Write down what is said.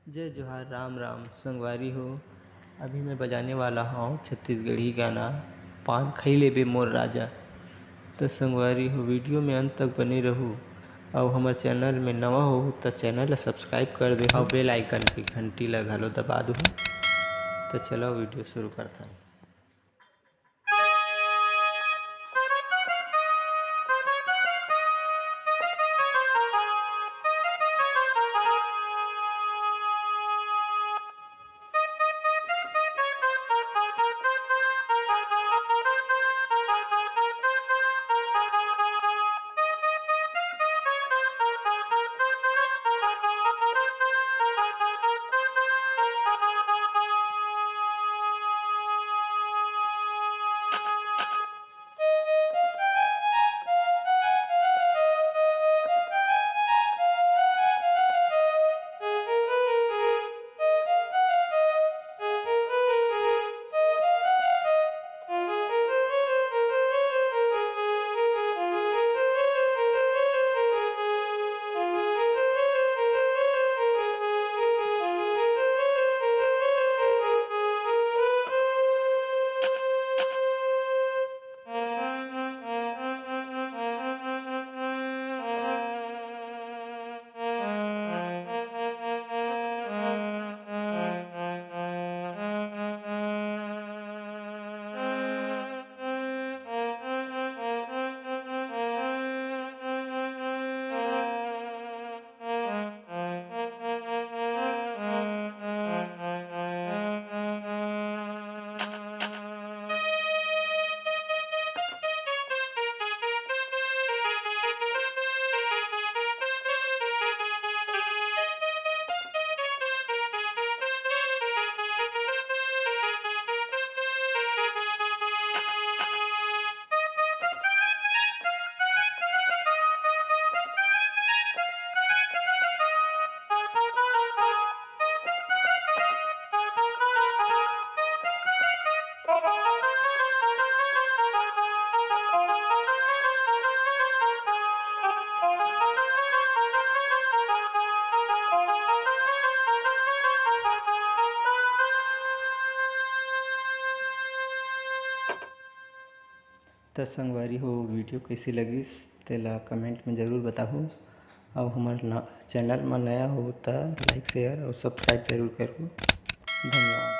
जय जोहार, राम राम संगवारी हो। अभी मैं बजाने वाला हूँ छत्तीसगढ़ी गाना पान खइले बे मोर राजा। तो संगवारी हो, वीडियो में अंत तक बने रहू और हमारे चैनल में नवा हो तो चैनल ला सब्सक्राइब कर दे और बेल आइकन की घंटी ला घलो दबा दो। तो चलो वीडियो शुरू करता हूँ। तो संगवारी हो, वीडियो कैसी लगिस तेला कमेंट में ज़रूर बताहू और हमारे चैनल में नया हो तो लाइक शेयर और सब्सक्राइब जरूर करूँ। धन्यवाद।